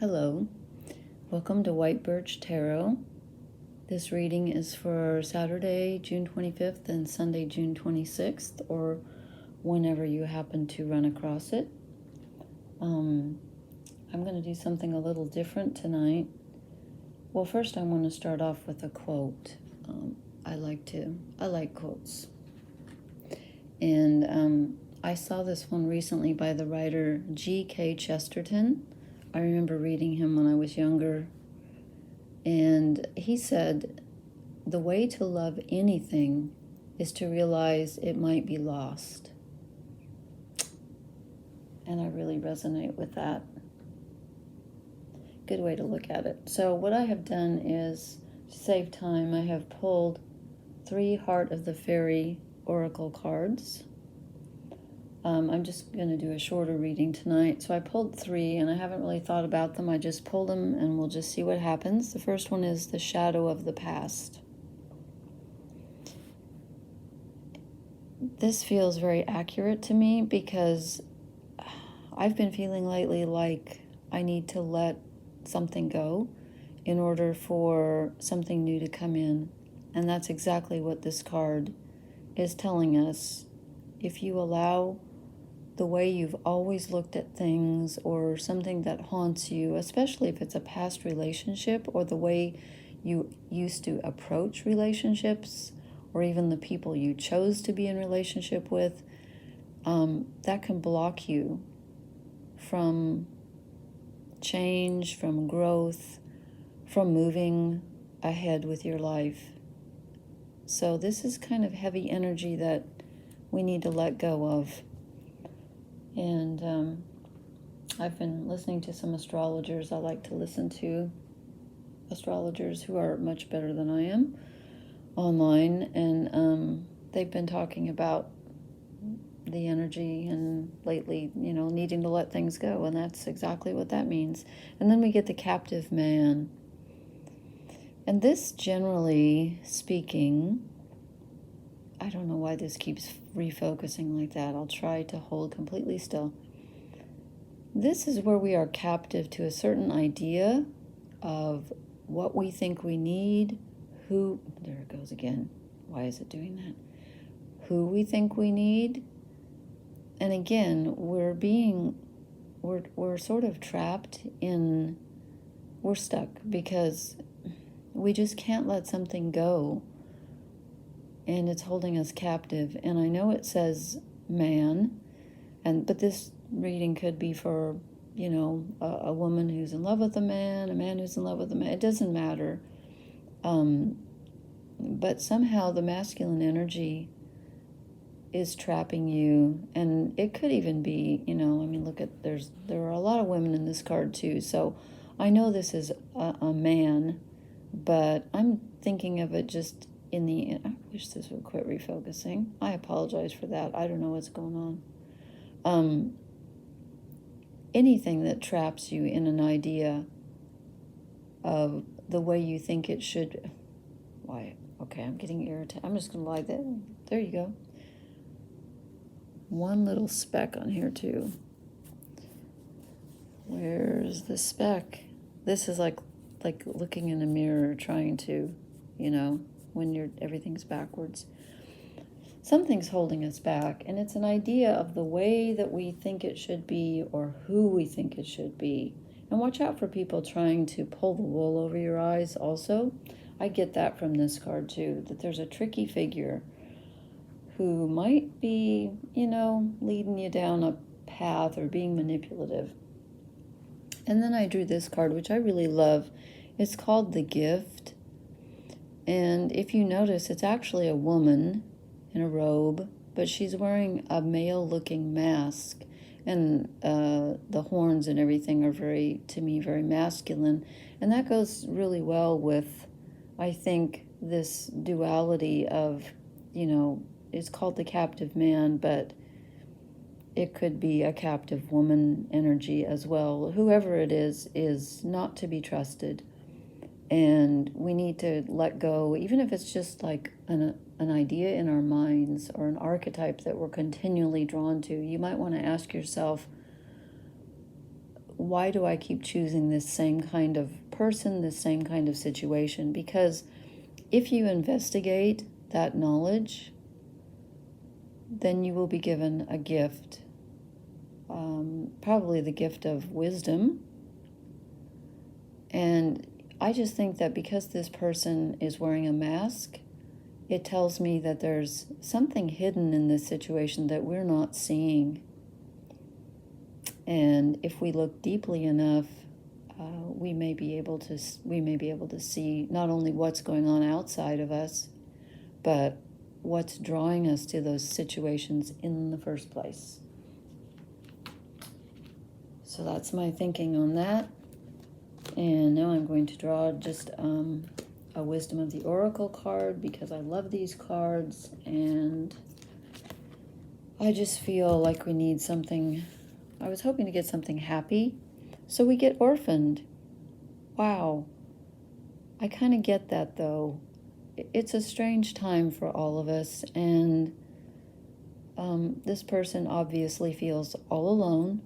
Hello, welcome to White Birch Tarot. This reading is for Saturday, June 25th and Sunday, June 26th, or whenever you happen to run across it. I'm going to do something a little different tonight. Well, first I want to start off with a quote. I like quotes. And I saw this one recently by the writer G.K. Chesterton. I remember reading him when I was younger, and he said, the way to love anything is to realize it might be lost. And I really resonate with that. Good way to look at it. So what I have done is, to save time, I have pulled 3 Heart of the Fairy Oracle cards. I'm just going to do a shorter reading tonight. So I pulled 3, and I haven't really thought about them. I just pulled them, and we'll just see what happens. The first one is the Shadow of the Past. This feels very accurate to me because I've been feeling lately like I need to let something go in order for something new to come in. And that's exactly what this card is telling us. If you allow the way you've always looked at things, or something that haunts you, especially if it's a past relationship, or the way you used to approach relationships, or even the people you chose to be in relationship with, that can block you from change, from growth, from moving ahead with your life. So this is kind of heavy energy that we need to let go of. And I've been listening to some astrologers. I like to listen to astrologers who are much better than I am online, and they've been talking about the energy and lately, needing to let things go, and that's exactly what that means. And then we get the captive man. And this, generally speaking, I don't know why this keeps refocusing like that. I'll try to hold completely still. This is where we are captive to a certain idea of what we think we need, there it goes again. Why is it doing that? Who we think we need. And again, we're sort of trapped we're stuck because we just can't let something go. And it's holding us captive. And I know it says man, but this reading could be for, a woman who's in love with a man who's in love with a man. It doesn't matter. But somehow the masculine energy is trapping you. And it could even be, look at, there are a lot of women in this card too. So I know this is a man, but I'm thinking of it just I wish this would quit refocusing. I apologize for that. I don't know what's going on. Anything that traps you in an idea of the way you think it should. Why? Okay, I'm getting irritated. I'm just going to lie there. There you go. One little speck on here too. Where's the speck? This is like looking in a mirror trying to, when everything's backwards. Something's holding us back, and it's an idea of the way that we think it should be or who we think it should be. And watch out for people trying to pull the wool over your eyes also. I get that from this card too, that there's a tricky figure who might be, leading you down a path or being manipulative. And then I drew this card, which I really love. It's called The Gift. And if you notice, it's actually a woman in a robe, but she's wearing a male-looking mask. And the horns and everything are to me, very masculine. And that goes really well with, I think, this duality of, it's called the captive man, but it could be a captive woman energy as well. Whoever it is not to be trusted. And we need to let go, even if it's just like an idea in our minds or an archetype that we're continually drawn to. You might want to ask yourself, why do I keep choosing this same kind of person, this same kind of situation? Because if you investigate that knowledge, then you will be given a gift, probably the gift of wisdom. And I just think that because this person is wearing a mask, it tells me that there's something hidden in this situation that we're not seeing. And if we look deeply enough, we may be able to see not only what's going on outside of us, but what's drawing us to those situations in the first place. So that's my thinking on that. And now I'm going to draw just a Wisdom of the Oracle card, because I love these cards, and I just feel like we need something. I was hoping to get something happy, so we get orphaned. Wow. I kind of get that, though. It's a strange time for all of us, and this person obviously feels all alone.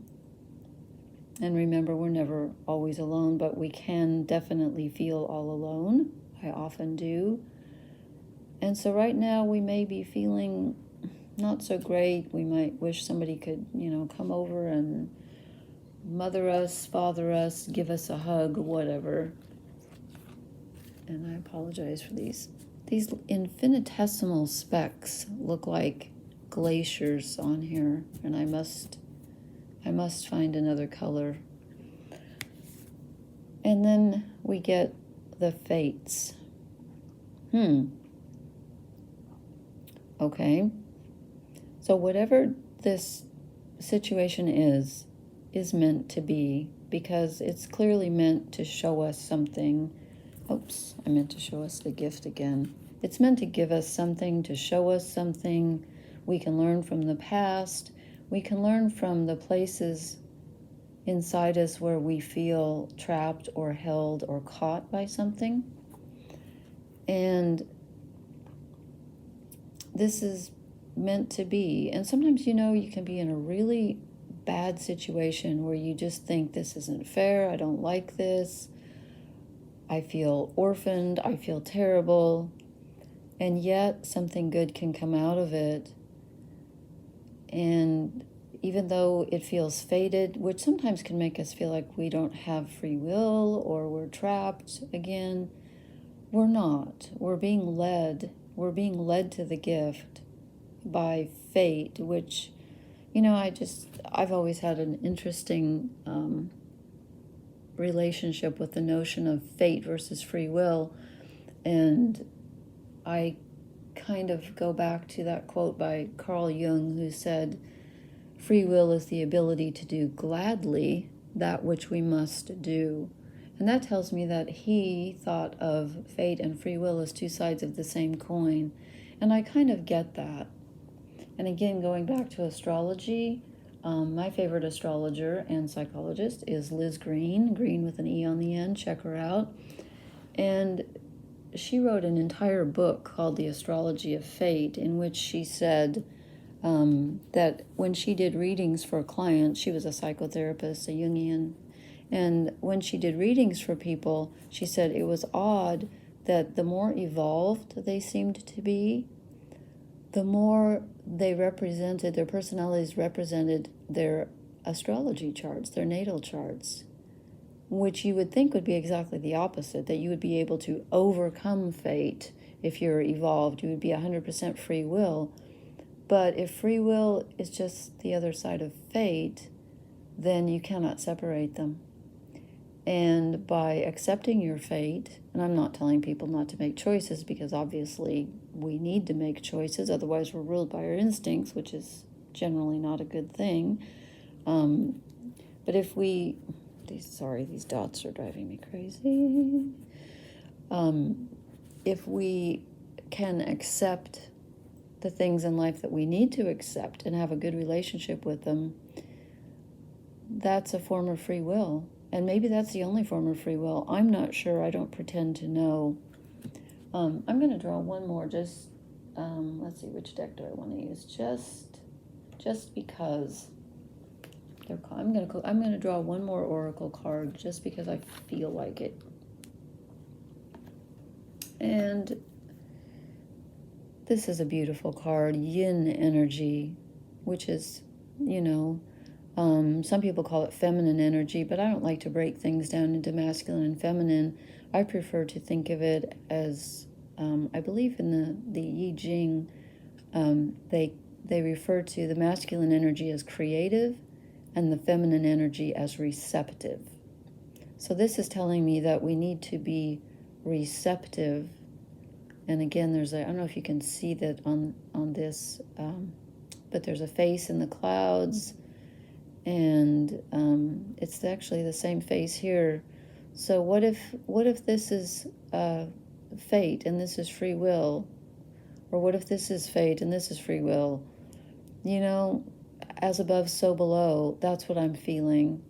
And remember, we're never always alone, but we can definitely feel all alone. I often do. And so right now we may be feeling not so great. We might wish somebody could, come over and mother us, father us, give us a hug, whatever. And I apologize for these. These infinitesimal specks look like glaciers on here, and I must find another color. And then we get the fates. Okay. So whatever this situation is meant to be, because it's clearly meant to show us something. Oops, I meant to show us the gift again. It's meant to give us something, to show us something. We can learn from the past. We can learn from the places inside us where we feel trapped or held or caught by something. And this is meant to be. And sometimes, you can be in a really bad situation where you just think, this isn't fair, I don't like this, I feel orphaned, I feel terrible, and yet something good can come out of it. And even though it feels fated, which sometimes can make us feel like we don't have free will or we're trapped again, we're not. We're being led to the gift by fate, which, I've always had an interesting relationship with the notion of fate versus free will. And I kind of go back to that quote by Carl Jung, who said, free will is the ability to do gladly that which we must do. And that tells me that he thought of fate and free will as two sides of the same coin. And I kind of get that. And again, going back to astrology, my favorite astrologer and psychologist is Liz Green with an E on the end. Check her out. And she wrote an entire book called The Astrology of Fate, in which she said that when she did readings for clients, she was a psychotherapist, a Jungian, and when she did readings for people, she said it was odd that the more evolved they seemed to be, the more their personalities represented their astrology charts, their natal charts, which you would think would be exactly the opposite, that you would be able to overcome fate if you're evolved. You would be 100% free will. But if free will is just the other side of fate, then you cannot separate them. And by accepting your fate, and I'm not telling people not to make choices, because obviously we need to make choices, otherwise we're ruled by our instincts, which is generally not a good thing. But if we, these dots are driving me crazy. If we can accept the things in life that we need to accept and have a good relationship with them, that's a form of free will. And maybe that's the only form of free will. I'm not sure. I don't pretend to know. I'm going to draw one more. Just let's see, which deck do I want to use? Just because. I'm gonna draw one more oracle card just because I feel like it. And this is a beautiful card, yin energy, which is, some people call it feminine energy, but I don't like to break things down into masculine and feminine. I prefer to think of it as, I believe in the I Ching, they refer to the masculine energy as creative and the feminine energy as receptive. So this is telling me that we need to be receptive. And again, I don't know if you can see that on this, but there's a face in the clouds, and it's actually the same face here. So what if this is fate and this is free will? Or what if this is fate and this is free will? As above, so below. That's what I'm feeling,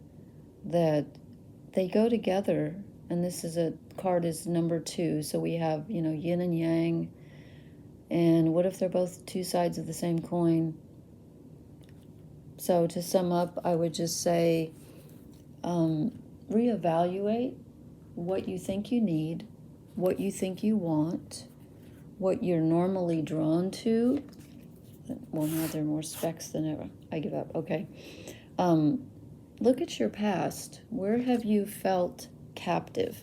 that they go together. And this is card is number 2. So we have, yin and yang. And what if they're both two sides of the same coin? So to sum up, I would just say, reevaluate what you think you need, what you think you want, what you're normally drawn to. Well, now there are more specks than ever. I give up. Okay. Look at your past. Where have you felt captive?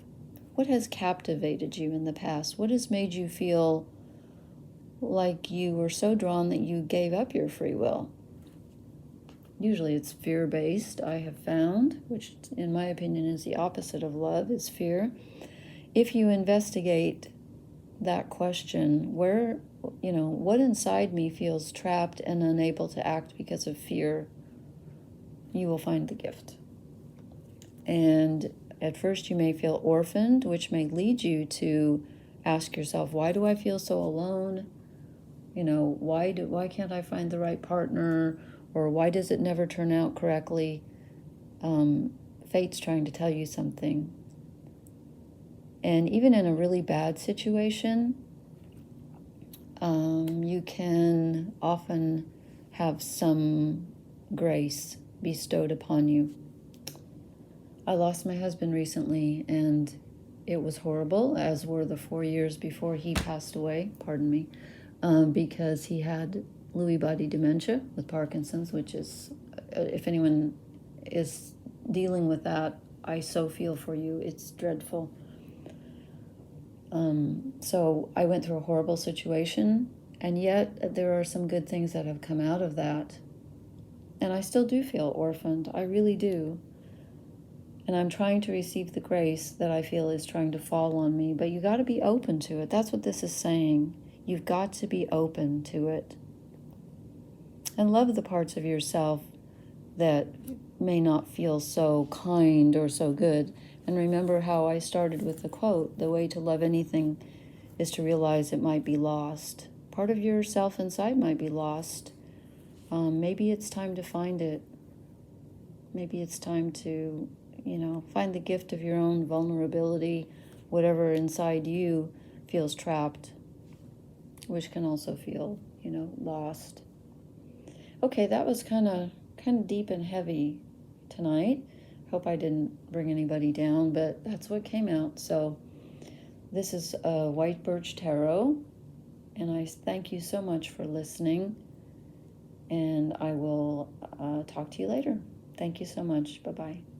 What has captivated you in the past? What has made you feel like you were so drawn that you gave up your free will? Usually it's fear-based, I have found, which in my opinion is the opposite of love, is fear. If you investigate that question, what inside me feels trapped and unable to act because of fear, you will find the gift. And at first you may feel orphaned, which may lead you to ask yourself, why do I feel so alone? Why can't I find the right partner? Or why does it never turn out correctly? Fate's trying to tell you something. And even in a really bad situation, you can often have some grace bestowed upon you. I lost my husband recently, and it was horrible, as were the 4 years before he passed away, because he had Lewy body dementia with Parkinson's, which is, if anyone is dealing with that, I so feel for you. It's dreadful. So I went through a horrible situation, and yet there are some good things that have come out of that. And I still do feel orphaned. I really do. And I'm trying to receive the grace that I feel is trying to fall on me. But you got to be open to it. That's what this is saying. You've got to be open to it. And love the parts of yourself that may not feel so kind or so good. And remember how I started with the quote, the way to love anything is to realize it might be lost. Part of yourself inside might be lost. Maybe it's time to find it. Maybe it's time to, find the gift of your own vulnerability, whatever inside you feels trapped, which can also feel, lost. Okay, that was kind of deep and heavy tonight. Hope I didn't bring anybody down, but that's what came out. So this is White Birch Tarot, and I thank you so much for listening, and I will talk to you later. Thank you so much. Bye-bye.